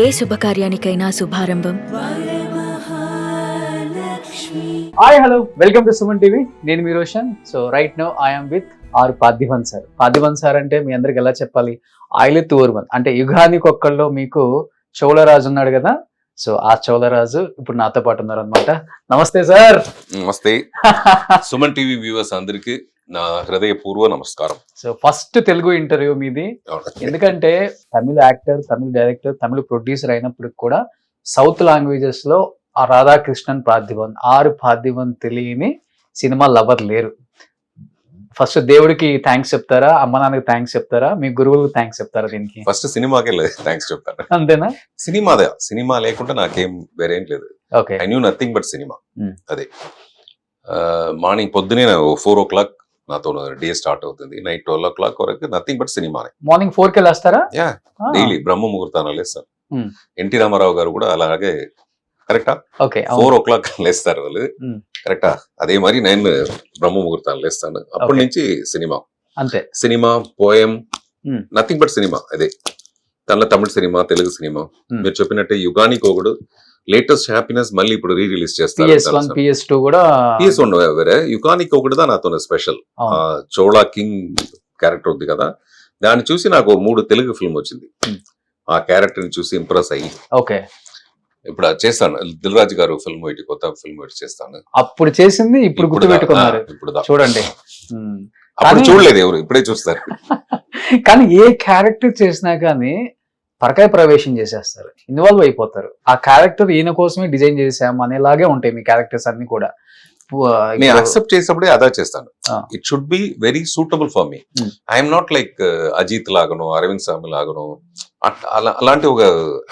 ఏ శుభకార్యానికైనా శుభారంభం. Hi hello welcome to Suman TV. నేను మీ Roshan. So right now I'm with R Parthiban sir. Parthiban sir అంటే మీ అందరికి ఎలా చెప్పాలి, ఆయిలెత్తు ఓర్వన్ అంటే యుగానికి ఒక్కళ్ళు మీకు చోళరాజు ఉన్నాడు కదా, సో ఆ చోళరాజు ఇప్పుడు నాతో పాటు ఉన్నారు అనమాట. నమస్తే సార్. నమస్తే సుమన్ టీవీ వ్యూవర్స్ అందరికి నా హృదయపూర్వ నమస్కారం. సో ఫస్ట్ తెలుగు ఇంటర్వ్యూ మీది, ఎందుకంటే తమిళ యాక్టర్, తమిళ డైరెక్టర్, తమిళ ప్రొడ్యూసర్ అయినప్పటికి కూడా సౌత్ లాంగ్వేజెస్ లో ఆ రాధాకృష్ణన్ పార్థివన్, పార్థివన్ తెలియని సినిమా లవర్ లేరు. ఫస్ట్ దేవుడికి థ్యాంక్స్ చెప్తారా, అమ్మ నాన్నకి థ్యాంక్స్ చెప్తారా, మీ గురువులకు థ్యాంక్స్ చెప్తారా? దీనికి ఫస్ట్ సినిమాకే థ్యాంక్స్ చెప్తాను. అంతేనా? సినిమా లేకుండా నాకేం వేరేం లేదు. Okay, I knew nothing but cinema. అదే మార్నింగ్ పొద్దునే 4 o'clock నాతో డే స్టార్ట్ అవుతుంది, నైట్ 12 o'clock వరకు నథింగ్ బట్ సినిమానే. మార్నింగ్ 4 కి వెళ్ళేస్తారా? యా, డైలీ బ్రహ్మ ముహూర్తాన లేస్తారు. ఎన్టీ రామారావు గారు కూడా అలాగే కరెక్టా 4 o'clock లేస్తారు వాళ్ళు, కరెక్టా? అదే మరి నేను బ్రహ్మ ముహూర్తాన్ని లేస్తాను. అప్పటి నుంచి సినిమా, అంతే. Cinema, poem, nothing but cinema. అదే తమిళ సినిమా, తెలుగు సినిమా. మీరు చెప్పినట్టే యుగానికి ఒకడు, లేటెస్ట్ హ్యాపీనెస్ మళ్ళీ ఇప్పుడు రీ రిలీజ్ చేస్తారు. PS1 కూడా PS1 వేరే, యుగానికి ఒకటి దా నాతో స్పెషల్. చోళా కింగ్ క్యారెక్టర్ ఉంది కదా, దాన్ని చూసి నాకు 3 తెలుగు ఫిల్మ్ వచ్చింది. ఆ క్యారెక్టర్ ని చూసి ఇంప్రెస్ అయ్యి ఓకే ఇప్పుడు చేస్తాను. దిల్ రాజు గారు ఫిల్మ్ ఒకటి, కొత్త ఫిల్మ్ ఒకటి చేస్తాను. అప్పుడు చేసింది ఇప్పుడు గుర్తు పెట్టుకున్నారు. ఇప్పుడు చూడండి, అప్పుడు చూడలేదు ఎవరు, ఇప్పుడే చూస్తారు. కానీ ఏ క్యారెక్టర్ చేసినా కానీ పరకాయ ప్రవేశం చేసేస్తారు, ఇన్వాల్వ్ అయిపోతారు. ఆ క్యారెక్టర్ ఈయన కోసమే డిజైన్ చేసాం అనేలాగే ఉంటాయి మీ క్యారెక్టర్స్ అన్ని కూడా. నేను అక్సెప్ట్ చేసినప్పుడే అదా చేస్తాను. It should be very suitable for me. I'm not like Ajith లాగను, అరవింద్ స్వామి లాగను, అలాంటి ఒక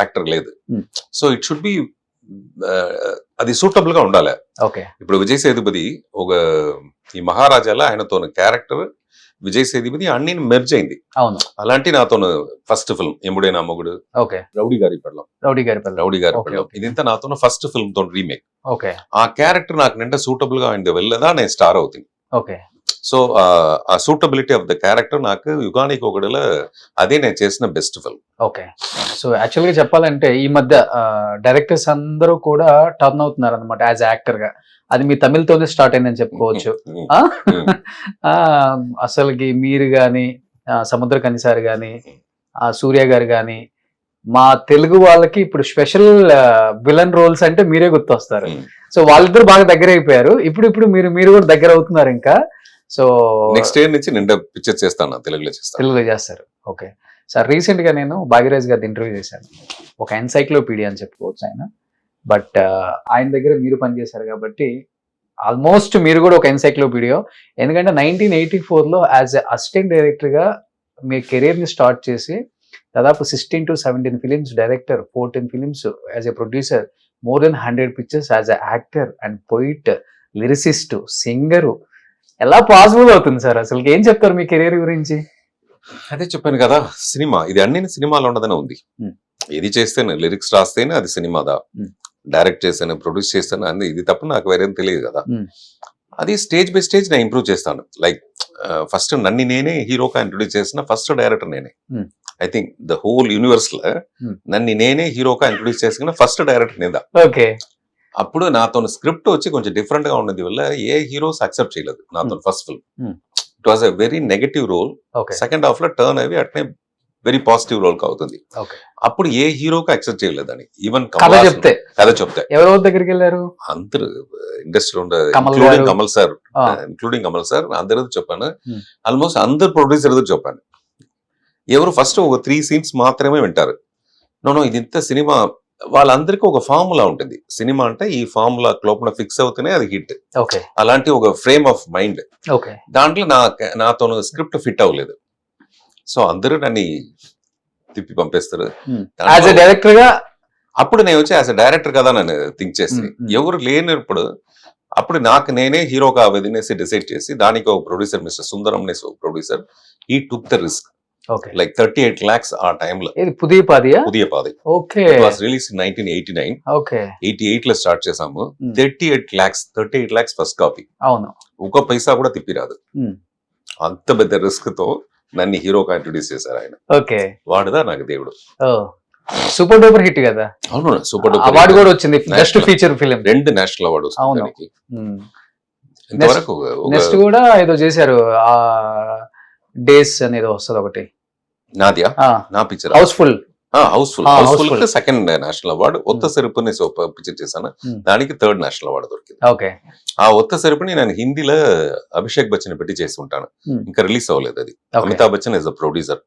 యాక్టర్ లేదు. సో ఇట్ షుడ్ బి అది సూటబుల్ గా ఉండాలి. ఓకే, ఇప్పుడు విజయ్ సేతుపతి ఒక ఈ మహారాజాలో ఆయనతో క్యారెక్టర్, విజయ్ సేతుపతి అన్ని మెర్జ్ అయింది. అవును, అలాంటి నాతో ఫస్ట్ ఫిల్మ్ ఎముడే నా మొగుడు, ఓకే, రౌడీ గారి పెళ్ళం, ఇదంతా నాతో ఫస్ట్ ఫిల్మ్ తో రీమేక్. ఓకే, ఆ క్యారెక్టర్ నాకు నిండా సూటబుల్ గా అయింది, వెళ్ళదా నేను స్టార్ అవుతుంది. ఓకే. సో ఆ సూటబిలిటీ ఆఫ్ ద క్యారెక్టర్ నాకు యుగానికి ఒకటిలో అదే నేను చేసిన best film. Okay. So actual గా చెప్పాలంటే ఈ మధ్య డైరెక్టర్స్ అందరూ కూడా టర్న్ అవుతున్నారు అనమాట యాజ్ యాక్టర్ గా. అది మీ తమిళతోనే స్టార్ట్ అయిందని చెప్పుకోవచ్చు. అసలుకి మీరు గాని, సముద్ర కనిసారి గాని, సూర్య గారు గాని, మా తెలుగు వాళ్ళకి ఇప్పుడు స్పెషల్ విలన్ రోల్స్ అంటే మీరే గుర్తొస్తారు. సో వాళ్ళిద్దరు బాగా దగ్గర అయిపోయారు. ఇప్పుడు మీరు కూడా దగ్గర అవుతున్నారు ఇంకా. సో నెక్స్ట్ ఇయర్ నుంచి నిండా పిక్చర్ చేస్తాను, తెలుగులో చేస్తారు. ఓకే సార్, రీసెంట్ గా నేను భాగ్యరాజ్ గారి ఇంటర్వ్యూ చేశాను. ఒక ఎన్సైక్లోపీడియా అని చెప్పుకోవచ్చు ఆయన. బట్ ఆయన దగ్గర మీరు పనిచేశారు కాబట్టి ఆల్మోస్ట్ మీరు కూడా ఒక ఎన్సైక్లోపీడియా. ఎందుకంటే 1984లో యాజ్ ఎ అసిస్టెంట్ డైరెక్టర్ గా మీ కెరీర్ ని స్టార్ట్ చేసి దాదాపు 16 to 17 films director, 14 films as a producer, more than 100 pictures as a actor and poet, lyricist, singer. ఎలా పాసిబుల్ అవుతుంది సార్? అసలు ఏం చెప్తారు మీ కెరీర్ గురించి? అదే చెప్పాను కదా, సినిమా ఇది అన్ని సినిమాలో ఉండదనే ఉంది. ఇది చేస్తేనే, లిరిక్స్ రాస్తేనే అది సినిమాదా, డైరెక్ట్ చేస్తాను, ప్రొడ్యూస్ చేస్తాను, అది ఇది తప్ప నాకు వేరేం తెలియదు కదా. అది స్టేజ్ బై స్టేజ్ నేను ఇంప్రూవ్ చేస్తాను. లైక్ ఫస్ట్ నన్ను నేనే హీరోగా ఇంట్రొడ్యూస్ చేసిన ఫస్ట్ డైరెక్టర్ నేనే. I think the whole universe లో నన్ను నేనే హీరోగా ఇంట్రొడ్యూస్ చేసుకున్న ఫస్ట్ డైరెక్టర్ నేదా. ఓకే. అప్పుడు నాతో స్క్రిప్ట్ వచ్చి కొంచెం డిఫరెంట్ గా ఉన్నది వల్ల ఏ హీరోస్ అక్సెప్ట్ చేయలేదు నాతో first film. It was a very negative role. Second half లో టర్న్ అవి అట్నే వెరీ పాజిటివ్ రోల్ అవుతుంది. అప్పుడు ఏ హీరోకి అక్సెప్ట్ చేయలేదని. ఈవెన్ కథ చెప్తే ఎవరి దగ్గరికి వెళ్ళారు? అందరు ఇండస్ట్రీలో ఉండే ఇంక్లూడింగ్ కమల్ సార్ అందరూ చెప్పాను. ఆల్మోస్ట్ అందరు ప్రొడ్యూసర్ చెప్పాను. ఎవరు ఫస్ట్ ఒక 3 సీన్స్ మాత్రమే వింటారు. నో ఇది ఇంత సినిమా, వాళ్ళందరికీ ఒక ఫార్ములా ఉంటుంది. సినిమా అంటే ఈ ఫార్ములా లోపల ఫిక్స్ అవుతూనే అది హిట్. అలాంటి ఒక ఫ్రేమ్ ఆఫ్ మైండ్. దాంట్లో నాతో స్క్రిప్ట్ ఫిట్ అవ్వలేదు. సో అందరూ నన్ను తిప్పి పంపేస్తారు. అప్పుడు నేను వచ్చి యాజ్ ఎ డైరెక్టర్ కదా నన్ను థింక్ చేసి, ఎవరు లేనప్పుడు అప్పుడు నాకు నేనే హీరో కావదనేసి డిసైడ్ చేసి, దానికి ఒక ప్రొడ్యూసర్ మిస్టర్ సుందరం అనేసి ఒక ప్రొడ్యూసర్, ఈ took the risk. Like 38 lakhs ఆ టైంలో. పుదియ పాది. Okay. It was release in 1989. Okay. 88 లో స్టార్ట్ చేసాము. 38 lakhs ఫస్ట్ కాపీ. అవును, ఒక పైసా కూడా తిప్పిరాదు. అంత పెద్ద రిస్క్ తో నన్ను హీరోగా ఇంట్రొడ్యూస్ చేశారు ఆయన. ఓకే. వాడుదా నాకు దేవుడు. సూపర్ డూపర్ హిట్ కదా, అవును సూపర్ డూపర్ అవార్డు కూడా వచ్చింది best National. Feature film. 2 national award వస్తుంది అవును. దానికి. ఇంతవరకు నెక్స్ట్ కూడా ఏదో చేశారు, ఆ డేస్ అనేది వస్తుంది ఒకటి, నాదియా నా picture houseful. Houseful Houseful. Houseful second national award. Oththa సెరుపుని పిక్చర్ చేశాను, దానికి 3rd నేషనల్ అవార్డు దొరికింది. ఓకే. ఆ ఒత్త సెరుపుని నేను హిందీలో అభిషేక్ బచ్చన్ పెట్టి చేసి ఉంటాను, ఇంకా రిలీజ్ అవ్వలేదు అది. Amitabh Bachchan is the producer.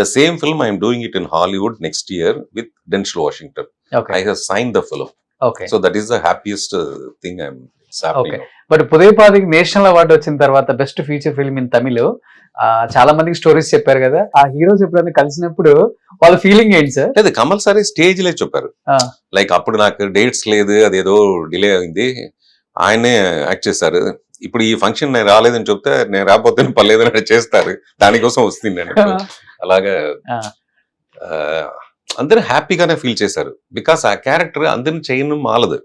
The same film I'm doing it in Hollywood next year with Denzel Washington. I have sign the film. Okay. So that is the happiest thing I'm okay. But పుదయపాదికి national award వచ్చిన తర్వాత best feature film in Tamil, చాలా మందికి stories చెప్పారు కదా, ఆ heroes ఎప్పుడైనా కలిసినప్పుడు వాళ్ళ ఫీలింగ్ ఏంటి సార్? లేదు, కమల్ సార్ స్టేజ్ లే చెప్పారు. లైక్ అప్పుడు నాకు డేట్స్ లేదు, అదేదో డిలే అయింది, ఆయనే యాక్ట్ చేశారు. ఇప్పుడు ఈ ఫంక్షన్ నేను రాలేదని చెప్తే నేను రాకపోతే పర్లేదని చేస్తారు, దానికోసం వస్తుంది నేను. అలాగా అందరూ హ్యాపీగానే ఫీల్ చేశారు. బికాస్ ఆ క్యారెక్టర్ అందరిని చేయడం మాలదు.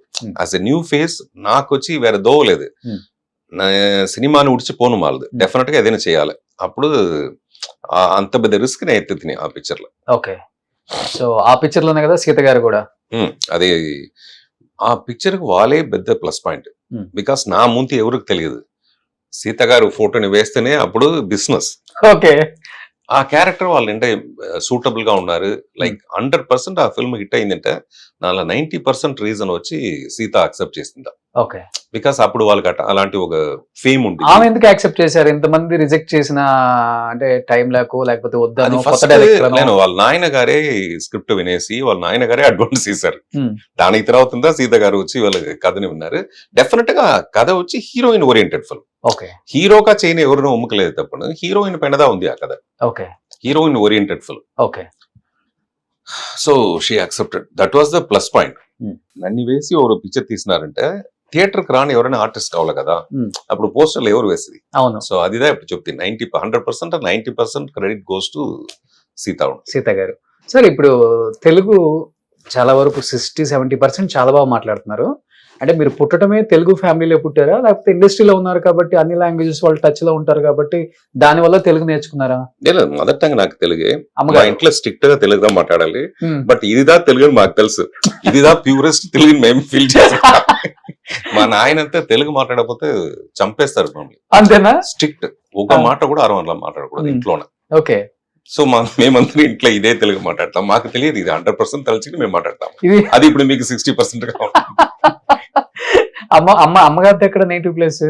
యాజ్ ఎ న్యూ ఫేస్ నాకు వచ్చి వేరే దోవలేదు, నా సినిమాని ఉడిచిపోను మాలదు. డెఫినెట్ గా ఏదైనా చేయాలి. అప్పుడు అంత పెద్ద రిస్క్ నేను ఎత్తుతున్నాయి ఆ పిక్చర్ లో. ఓకే. సో ఆ పిక్చర్ లోనే కదా సీత గారు కూడా. అది ఆ పిక్చర్ కి వాళ్ళే పెద్ద ప్లస్ పాయింట్. బికాస్ నా ముందు ఎవరికి తెలియదు, సీత గారు ఫోటోని వేస్తేనే అప్పుడు బిజినెస్. ఓకే. ఆ క్యారెక్టర్ వాళ్ళు అంటే సూటబుల్ గా ఉన్నారు. లైక్ 100% ఆ ఫిల్మ్ హిట్ అయిందంటే దానిలో 90% రీజన్ వచ్చి సీత అక్సెప్ట్ చేసిందా. ఓకే. బికాస్ అప్పుడు వాళ్ళకి అలాంటి ఒక ఫేమ్ ఉంది. ఆమె ఎందుకు యాక్సెప్ట్ చేశారు? ఇంతమంది రిజెక్ట్ చేసిన అంటే టైం లేకో లేకపోతే వద్దాను, నేను వాళ్ళ నాయన గారే స్క్రిప్ట్ వినేసి వాళ్ళ నాయన గారే అడ్వాన్స్ చేశారు. దానికి తర్వాత సీత గారు వచ్చి వాళ్ళ కథని విన్నారు. డెఫినెట్ గా కథ వచ్చి హీరోయిన్ ఓరియంటెడ్ ఫిల్మ్. ఓకే. హీరోగా చేయని ఎవరినో ఉమ్మకలేదు తప్పను, హీరోయిన్ పెనదా ఉంది ఆ కథ. Okay. Heroine oriented film. Okay. So she accepted. That was the plus point. నన్ను వేసి ఎవరు పిక్చర్ తీసినారంటే థియేటర్ కి రాని ఎవరైనా ఆర్టిస్ట్ కావాలి కదా, అప్పుడు పోస్టర్లు ఎవరు వేసేది. అవును. సో అదిదా ఇప్పుడు చెప్తే 100% 90% క్రెడిట్ గోస్ టు సీత గారు. సార్ ఇప్పుడు తెలుగు చాలా వరకు 60-70% చాలా బాగా మాట్లాడుతున్నారు. అంటే మీరు పుట్టడమే తెలుగు ఫ్యామిలీలో పుట్టారా, లేకపోతే ఇండస్ట్రీలో ఉన్నారు కాబట్టి అన్ని లాంగ్వేజెస్ వాళ్ళు టచ్ లో ఉంటారు కాబట్టి దాని వల్ల తెలుగు నేర్చుకున్నారా? లేదు, మదర్ టంగ్ నాకు తెలుగే. మా ఇంట్లో స్ట్రిక్ట్ గా తెలుగుగా మాట్లాడాలి. బట్ ఇదిదా తెలుగు మాకు తెలుసు, ఇదిదా ప్యూరెస్ట్ తెలుగు మేము ఫీల్ చేస్తాం. మా నాయనంతా తెలుగు మాట్లాడకపోతే చంపేస్తారు మమ్మల్ని. అంతేనా? స్ట్రిక్ట్. ఒక మాట కూడా అరవన్లా మాట్లాడకూడదు ఇంట్లోనే. ఓకే. సో మేమందరూ ఇంట్లో ఇదే తెలుగు మాట్లాడతాం. మాకు తెలియదు ఇది 100% తెలిసి మేము మాట్లాడతాం. అది ఇప్పుడు మీకు 60% గా అమ్మగారి ఎక్కడ నేటివ్ ప్లేస్?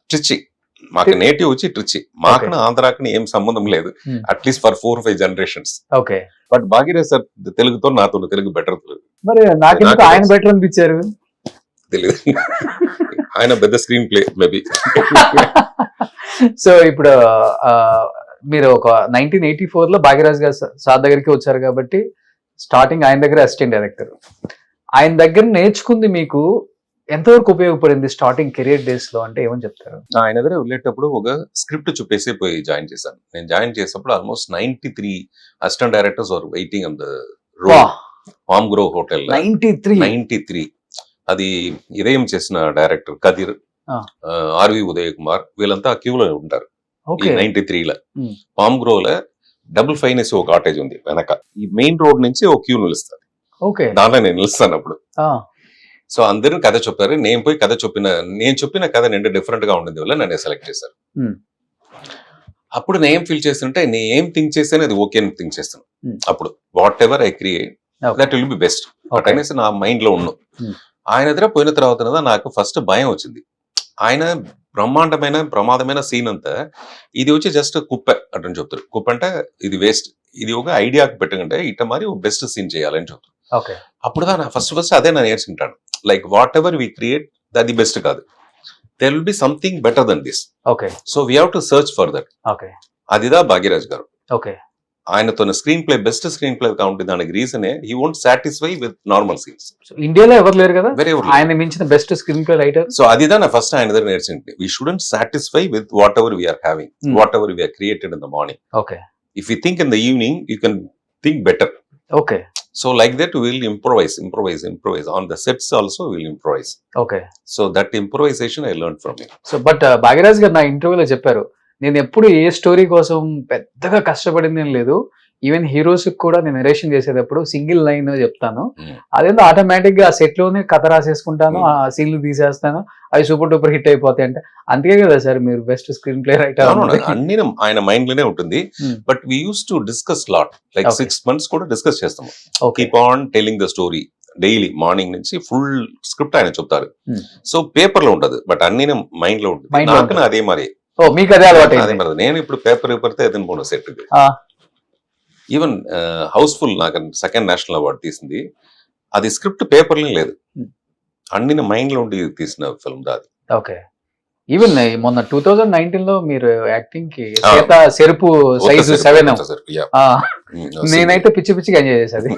ట్రిచి. మాకు నేటివ్ వచ్చి ట్రిచి. మాకు ఆంధ్రాకి ఏం సంబంధం లేదు, at least for 4-5 generations. Okay. But Bhagirath sir తెలుగుతో నాతో తెలుగు బెటర్. తెలుగు మరి నాకు ఆయన బెటర్ అనిపించారు. తెలియదు, ఆయన పెద్ద స్క్రీన్ ప్లే మేబీ. సో ఇప్పుడు మీరు ఒక 1984 లో భాగ్యరాజ్ గారు సార్ దగ్గరికి వచ్చారు కాబట్టి స్టార్టింగ్ ఆయన దగ్గర అసిస్టెంట్ డైరెక్టర్. ఆయన దగ్గర నేర్చుకుంది మీకు ఎంతవరకు ఉపయోగపడింది స్టార్టింగ్ కెరియర్ డేస్ లో అంటే ఏమని చెప్తారు? ఆయన దగ్గర వెళ్ళేటప్పుడు ఒక స్క్రిప్ట్ చూపేసి పోయి జాయిన్ చేశాను. నేను జాయిన్ చేసినప్పుడు almost 93 assistant directors are waiting on the road. Palm grove hotel 93. అది ఇదేం చేసిన డైరెక్టర్ కదిర్, ఆర్వి ఉదయ్ కుమార్ వీళ్ళంతా క్యూలో ఉంటారు. 93లో పామ్ గ్రోలో డబుల్ ఫైనెస్ ఒక కాటేజ్ ఉంది వెనక. ఈ మెయిన్ రోడ్ నుంచి ఒక క్యూ నిలుస్తుంది. దాంట్లో నేను నిలుస్తాను అప్పుడు. సో అందరూ కథ చెప్పారు. నేను పోయి నేను చెప్పిన కథ నిండా డిఫరెంట్ గా ఉండేది వల్ల నన్ను సెలెక్ట్ చేశారు. అప్పుడు నేను ఏం ఫీల్ చేస్తుంటే నేను ఏం థింక్ చేస్తాను అది ఓకే అని థింక్ చేస్తాను. అప్పుడు what ever I create that will be best అనేసి నా మైండ్ లో ఉన్నాను. ఆయన దగ్గర పోయిన తర్వాత నాకు ఫస్ట్ భయం వచ్చింది. ఆయన బ్రహ్మాండమైన ప్రమాదమైన సీన్ అంతా ఇది వచ్చి జస్ట్ కుప్ప అటని చెప్తారు. కుప్ప అంటే ఇది వేస్ట్, ఇది ఒక ఐడియాకి పెట్టకంటే ఇట్ట మరి బెస్ట్ సీన్ చేయాలని చెప్తారు. అప్పుడు నా ఫస్ట్ అదే నేను నేర్చుకుంటాను. Like whatever we create అది బెస్ట్ కాదు, there will be something better than this. So we have to search for that. అదిదా భాగ్యరాజ్ గారు. ఆయనతో screenplay best screenplay గా ఉంటుంది. దానికి reason he won't satisfy with normal scenes. ఇండియాలో ఎవరు లేరు కదా ఆయన మించిన best screenplay writer. So అదిదా నా ఫస్ట్ ఆయన దగ్గర నేర్చుకుంటే we shouldn't satisfy with what ever we're having, what ever we are created in the morning. If you think in the evening you can think better. So like that we will improvise on the sets also we will improvise. So that improvisation I learned from him. So but Bhagyaraj గారు నా ఇంటర్వ్యూలో చెప్పారు, నేను ఎప్పుడు ఏ story కోసం పెద్దగా కష్టపడింది ఏం లేదు, ఈవెన్ హీరోస్ కూడా నేను నరేషన్ చేసేటప్పుడు సింగిల్ లైన్ చెప్తాను, Hmm. అదేందో ఆటోమేటిక్ గా ఆ సెట్ లోనే కథ రాసేసుకుంటాను, ఆ సీన్లు తీసేస్తాను, అవి సూపర్ డూపర్ హిట్ అయిపోతాయి. అంటే అందుకే కదా సార్ మీరు బెస్ట్ స్క్రీన్ ప్లే రైటర్. అన్ని ఆయన మైండ్ లోనే ఉంటుంది. Hmm. But we use to discuss lot, like Okay. 6 months కూడా డిస్కస్ చేస్తాము. Okay. Keep on telling the story daily, morning నుంచి ఫుల్ స్క్రిప్ట్ ఆయన చెప్తారు. Hmm. సో పేపర్ లో ఉంటది, బట్ అన్ని మైండ్ లో ఉంటుంది. Mind లో నాకు ఉంటుంది. అదే మరి ఓ మీకు అదే అలవాటు అదే మరి నేను ఇప్పుడు పేపర్ పడితే అదని పోను సెట్. ఆ. ఈవెన్ హౌస్ఫుల్ నాకు సెకండ్ నేషనల్ అవార్డు తీసింది, అది స్క్రిప్ట్ పేపర్లో లేదు, Hmm. అన్ని మైండ్ లో ఉండి తీసిన ఫిల్మ్ దాది. ఓకే. ఈవెన్ మొన్న 2019 లో మీరు యాక్టింగ్ కి ఆ. సెరుపు సైజు 7 Yeah. నేనైతే పిచ్చి పిచ్చిగా ఎంజాయ్ చేసేది.